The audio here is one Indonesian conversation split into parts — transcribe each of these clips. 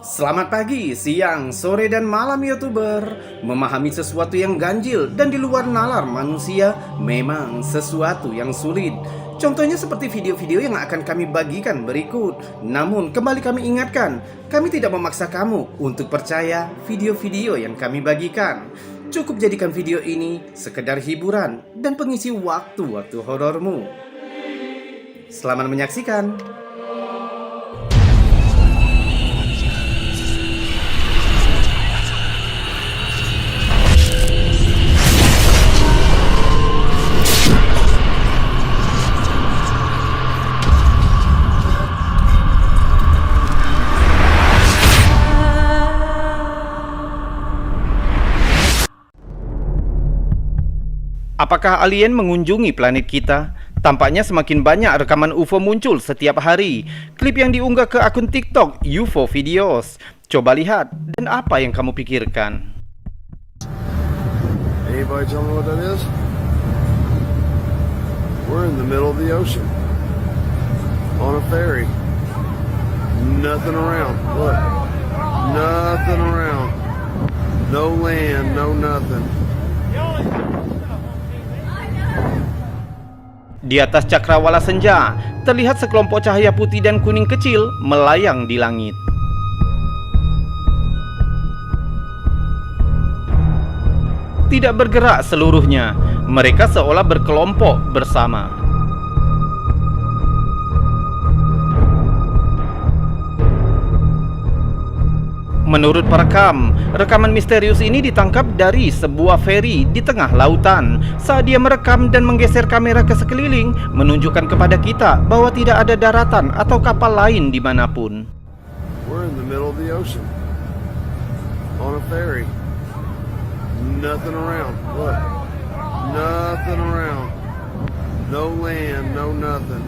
Selamat pagi, siang, sore, dan malam YouTuber. Memahami sesuatu yang ganjil dan di luar nalar manusia memang sesuatu yang sulit. Contohnya seperti video-video yang akan kami bagikan berikut. Namun kembali kami ingatkan, kami tidak memaksa kamu untuk percaya video-video yang kami bagikan. Cukup jadikan video ini sekedar hiburan dan pengisi waktu-waktu horormu. Selamat menyaksikan. Apakah alien mengunjungi planet kita? Tampaknya semakin banyak rekaman UFO muncul setiap hari. Klip yang diunggah ke akun TikTok UFO Videos. Coba lihat, dan apa yang kamu pikirkan? Anybody tell me what that is? We're in the middle of the ocean. On a ferry. Nothing around. Look. Nothing around. No land, no nothing. Di atas cakrawala senja, terlihat sekelompok cahaya putih dan kuning kecil melayang di langit. Tidak bergerak seluruhnya, mereka seolah berkelompok bersama. Menurut perekam, rekaman misterius ini ditangkap dari sebuah feri di tengah lautan. Saat dia merekam dan menggeser kamera ke sekeliling, menunjukkan kepada kita bahwa tidak ada daratan atau kapal lain dimanapun. We're in the middle of the ocean. On a ferry. Nothing around. Look. Nothing around. No land, no nothing.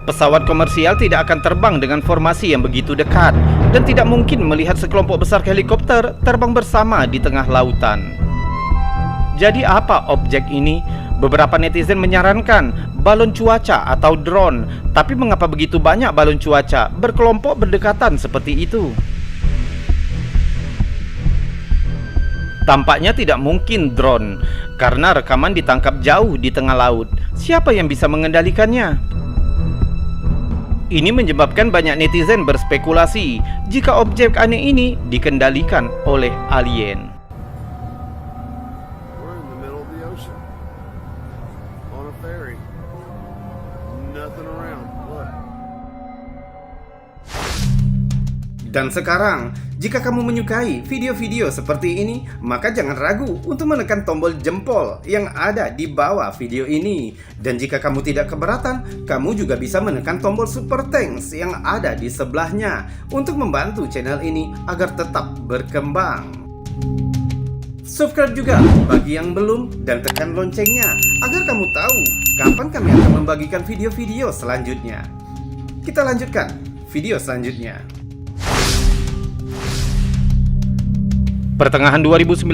Pesawat komersial tidak akan terbang dengan formasi yang begitu dekat dan tidak mungkin melihat sekelompok besar helikopter terbang bersama di tengah lautan. Jadi apa objek ini? Beberapa netizen menyarankan balon cuaca atau drone. Tapi mengapa begitu banyak balon cuaca berkelompok berdekatan seperti itu? Tampaknya tidak mungkin drone karena rekaman ditangkap jauh di tengah laut. Siapa yang bisa mengendalikannya? Ini menyebabkan banyak netizen berspekulasi jika objek aneh ini dikendalikan oleh alien. We're in the middle of the ocean. On a ferry. Nothing around. Look. Dan sekarang, jika kamu menyukai video-video seperti ini, maka jangan ragu untuk menekan tombol jempol yang ada di bawah video ini. Dan jika kamu tidak keberatan, kamu juga bisa menekan tombol super thanks yang ada di sebelahnya untuk membantu channel ini agar tetap berkembang. Subscribe juga bagi yang belum dan tekan loncengnya agar kamu tahu kapan kami akan membagikan video-video selanjutnya. Kita lanjutkan video selanjutnya. Pertengahan 2019,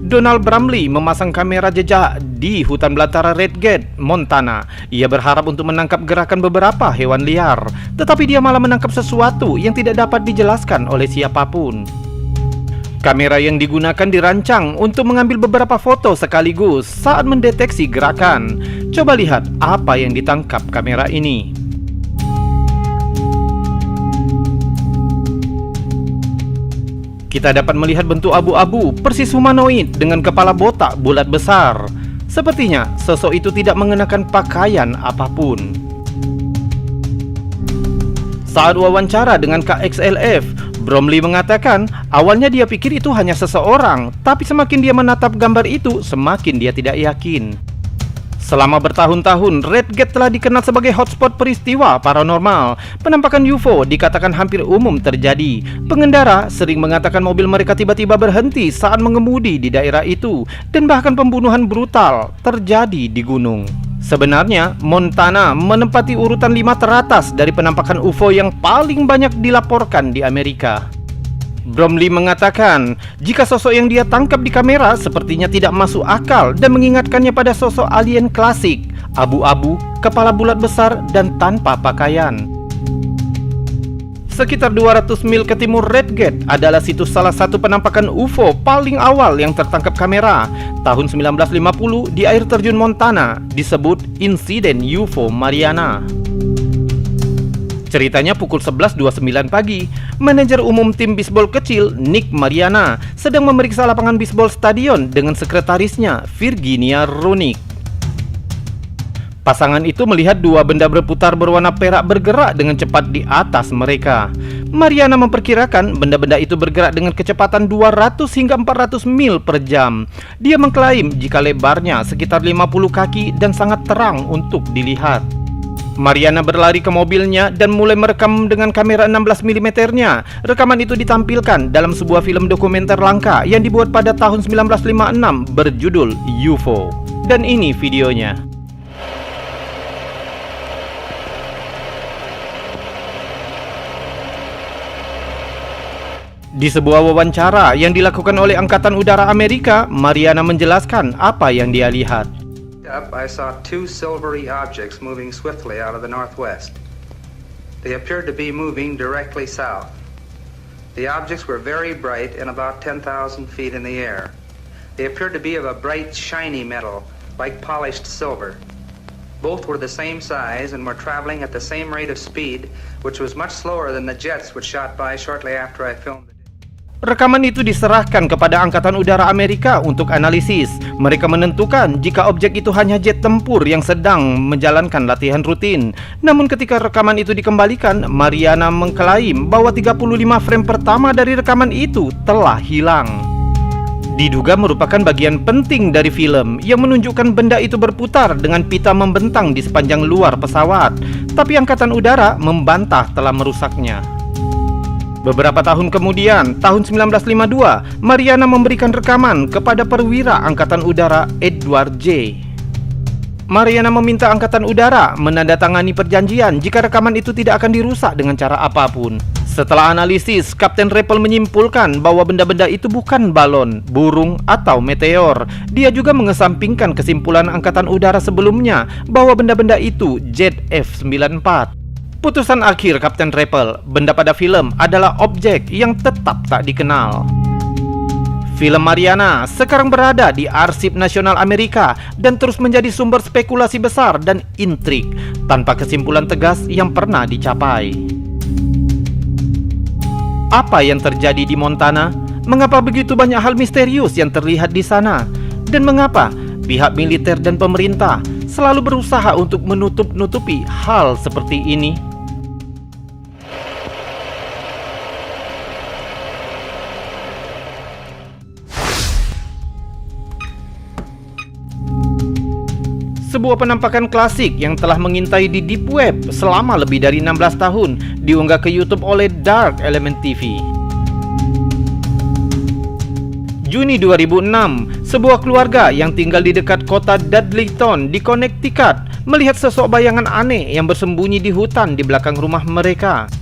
Donald Bramley memasang kamera jejak di hutan belantara Red Gate, Montana. Ia berharap untuk menangkap gerakan beberapa hewan liar, tetapi dia malah menangkap sesuatu yang tidak dapat dijelaskan oleh siapapun. Kamera yang digunakan dirancang untuk mengambil beberapa foto sekaligus saat mendeteksi gerakan. Coba lihat apa yang ditangkap kamera ini. Kita dapat melihat bentuk abu-abu persis humanoid dengan kepala botak bulat besar. Sepertinya sosok itu tidak mengenakan pakaian apapun. Saat wawancara dengan KXLF, Bromley mengatakan awalnya dia pikir itu hanya seseorang, tapi semakin dia menatap gambar itu, semakin dia tidak yakin. Selama bertahun-tahun, Red Gate telah dikenal sebagai hotspot peristiwa paranormal. Penampakan UFO dikatakan hampir umum terjadi. Pengendara sering mengatakan mobil mereka tiba-tiba berhenti saat mengemudi di daerah itu, dan bahkan pembunuhan brutal terjadi di gunung. Sebenarnya, Montana menempati urutan 5 teratas dari penampakan UFO yang paling banyak dilaporkan di Amerika. Bromley mengatakan, jika sosok yang dia tangkap di kamera sepertinya tidak masuk akal dan mengingatkannya pada sosok alien klasik, abu-abu, kepala bulat besar, dan tanpa pakaian. Sekitar 200 mil ke timur Redgate adalah situs salah satu penampakan UFO paling awal yang tertangkap kamera. Tahun 1950 di air terjun Montana, disebut insiden UFO Mariana. Ceritanya pukul 11.29 pagi, manajer umum tim bisbol kecil Nick Mariana sedang memeriksa lapangan bisbol stadion dengan sekretarisnya Virginia Roenick. Pasangan itu melihat dua benda berputar berwarna perak bergerak dengan cepat di atas mereka. Mariana memperkirakan benda-benda itu bergerak dengan kecepatan 200 hingga 400 mil per jam. Dia mengklaim jika lebarnya sekitar 50 kaki dan sangat terang untuk dilihat. Mariana berlari ke mobilnya dan mulai merekam dengan kamera 16 mm-nya. Rekaman itu ditampilkan dalam sebuah film dokumenter langka yang dibuat pada tahun 1956 berjudul UFO. Dan ini videonya. Di sebuah wawancara yang dilakukan oleh Angkatan Udara Amerika, Mariana menjelaskan apa yang dia lihat. I saw two silvery objects moving swiftly out of the northwest. They appeared to be moving directly south. The objects were very bright and about 10,000 feet in the air. They appeared to be of a bright, shiny metal, like polished silver. Both were the same size and were traveling at the same rate of speed, which was much slower than the jets which shot by shortly after I filmed it. Rekaman itu diserahkan kepada Angkatan Udara Amerika untuk analisis. Mereka menentukan jika objek itu hanya jet tempur yang sedang menjalankan latihan rutin. Namun ketika rekaman itu dikembalikan, Mariana mengklaim bahwa 35 frame pertama dari rekaman itu telah hilang. Diduga merupakan bagian penting dari film yang menunjukkan benda itu berputar dengan pita membentang di sepanjang luar pesawat. Tapi Angkatan Udara membantah telah merusaknya. Beberapa tahun kemudian, tahun 1952, Mariana memberikan rekaman kepada perwira Angkatan Udara Edward J. Mariana meminta Angkatan Udara menandatangani perjanjian jika rekaman itu tidak akan dirusak dengan cara apapun. Setelah analisis, Kapten Rappel menyimpulkan bahwa benda-benda itu bukan balon, burung, atau meteor. Dia juga mengesampingkan kesimpulan Angkatan Udara sebelumnya bahwa benda-benda itu jet F-94. Putusan akhir Kapten Rappel, benda pada film adalah objek yang tetap tak dikenal. Film Mariana sekarang berada di Arsip Nasional Amerika dan terus menjadi sumber spekulasi besar dan intrik tanpa kesimpulan tegas yang pernah dicapai. Apa yang terjadi di Montana? Mengapa begitu banyak hal misterius yang terlihat di sana? Dan mengapa pihak militer dan pemerintah selalu berusaha untuk menutup-nutupi hal seperti ini? Sebuah penampakan klasik yang telah mengintai di Deep Web selama lebih dari 16 tahun diunggah ke YouTube oleh Dark Element TV. Juni 2006, sebuah keluarga yang tinggal di dekat kota Dudleyton di Connecticut melihat sosok bayangan aneh yang bersembunyi di hutan di belakang rumah mereka.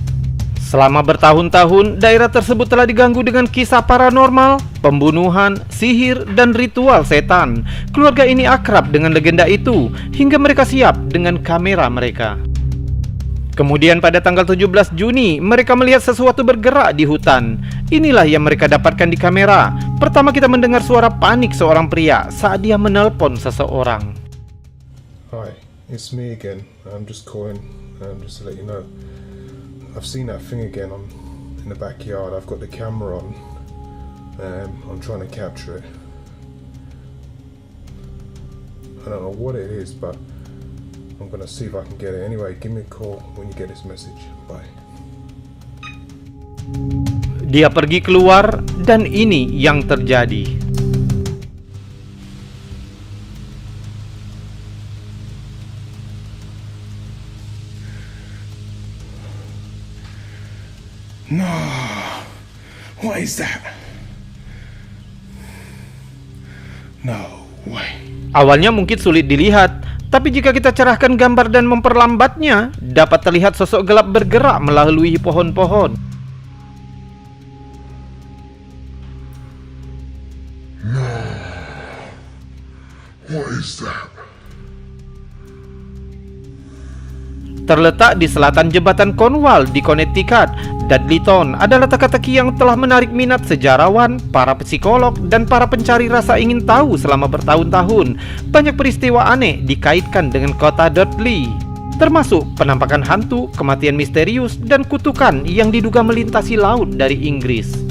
Selama bertahun-tahun, daerah tersebut telah diganggu dengan kisah paranormal, pembunuhan, sihir, dan ritual setan. Keluarga ini akrab dengan legenda itu hingga mereka siap dengan kamera mereka. Kemudian pada tanggal 17 Juni, mereka melihat sesuatu bergerak di hutan. Inilah yang mereka dapatkan di kamera. Pertama kita mendengar suara panik seorang pria saat dia menelpon seseorang. Hi, it's me again. I'm just calling just to let you know. I've seen that thing again in the backyard. I've got the camera on. I'm trying to capture it. I don't know what it is, but I'm gonna see if I can get it. Anyway, give me a call when you get this message. Bye. Dia pergi keluar dan ini yang terjadi. No, what is that? No way. Awalnya mungkin sulit dilihat, tapi jika kita cerahkan gambar dan memperlambatnya, dapat terlihat sosok gelap bergerak melalui pohon-pohon. What is that? Terletak di selatan jembatan Cornwall di Connecticut, Dudleytown adalah teka-teki yang telah menarik minat sejarawan, para psikolog, dan para pencari rasa ingin tahu selama bertahun-tahun. Banyak peristiwa aneh dikaitkan dengan kota Dudley, termasuk penampakan hantu, kematian misterius, dan kutukan yang diduga melintasi laut dari Inggris.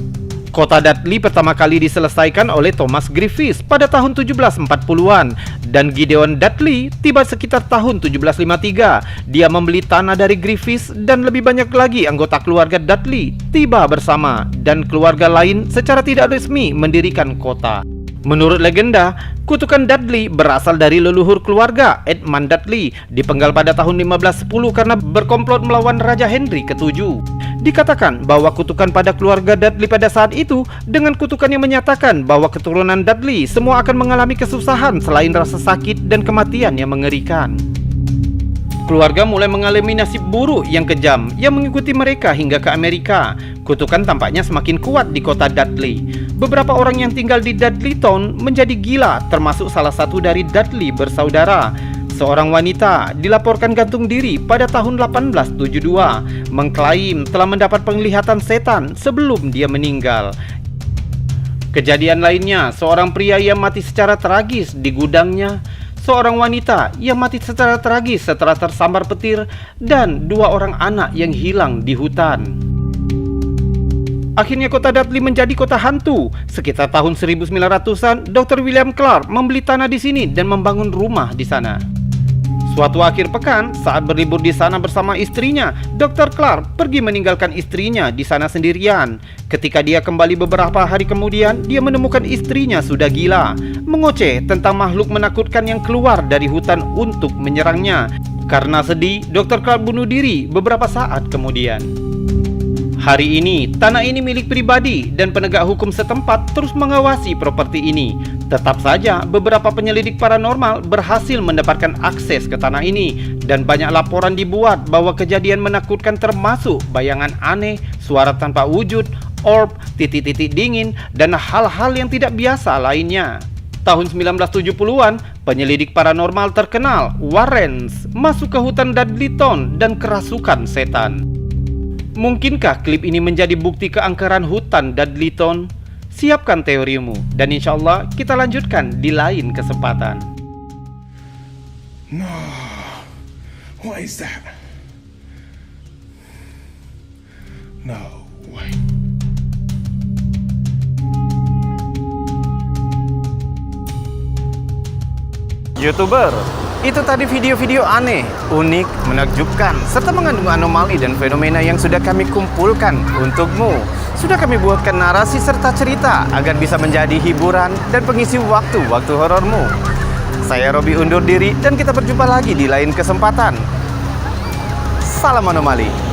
Kota Dudley pertama kali diselesaikan oleh Thomas Griffiths pada tahun 1740-an dan Gideon Dudley tiba sekitar tahun 1753. Dia membeli tanah dari Griffiths dan lebih banyak lagi anggota keluarga Dudley tiba bersama dan keluarga lain secara tidak resmi mendirikan kota. Menurut legenda, kutukan Dudley berasal dari leluhur keluarga Edmund Dudley, dipenggal pada tahun 1510 karena berkomplot melawan Raja Henry ke-7. Dikatakan bahwa kutukan pada keluarga Dudley pada saat itu dengan kutukan yang menyatakan bahwa keturunan Dudley semua akan mengalami kesusahan selain rasa sakit dan kematian yang mengerikan. Keluarga mulai mengalami nasib buruk yang kejam yang mengikuti mereka hingga ke Amerika. Kutukan tampaknya semakin kuat di kota Dudley. Beberapa orang yang tinggal di Dudleytown menjadi gila, termasuk salah satu dari Dudley bersaudara. Seorang wanita dilaporkan gantung diri pada tahun 1872, mengklaim telah mendapat penglihatan setan sebelum dia meninggal. Kejadian lainnya, seorang pria yang mati secara tragis di gudangnya, seorang wanita yang mati secara tragis setelah tersambar petir, dan 2 orang anak yang hilang di hutan. Akhirnya kota Dudley menjadi kota hantu. Sekitar tahun 1900-an, Dr. William Clark membeli tanah di sini dan membangun rumah di sana. Suatu akhir pekan, saat berlibur di sana bersama istrinya, Dr. Clark pergi meninggalkan istrinya di sana sendirian. Ketika dia kembali beberapa hari kemudian, dia menemukan istrinya sudah gila, mengoceh tentang makhluk menakutkan yang keluar dari hutan untuk menyerangnya. Karena sedih, Dr. Clark bunuh diri beberapa saat kemudian. Hari ini, tanah ini milik pribadi dan penegak hukum setempat terus mengawasi properti ini. Tetap saja, beberapa penyelidik paranormal berhasil mendapatkan akses ke tanah ini dan banyak laporan dibuat bahwa kejadian menakutkan termasuk bayangan aneh, suara tanpa wujud, orb, titik-titik dingin, dan hal-hal yang tidak biasa lainnya. Tahun 1970-an, penyelidik paranormal terkenal, Warrens, masuk ke hutan Dudleytown dan kerasukan setan. Mungkinkah klip ini menjadi bukti keangkeran hutan Dudleytown? Siapkan teorimu, dan insya Allah kita lanjutkan di lain kesempatan. No. What is that? No way. YouTuber, itu tadi video-video aneh, unik, menakjubkan, serta mengandung anomali dan fenomena yang sudah kami kumpulkan untukmu. Sudah kami buatkan narasi serta cerita agar bisa menjadi hiburan dan pengisi waktu-waktu horormu. Saya Robi undur diri dan kita berjumpa lagi di lain kesempatan. Salam anomali.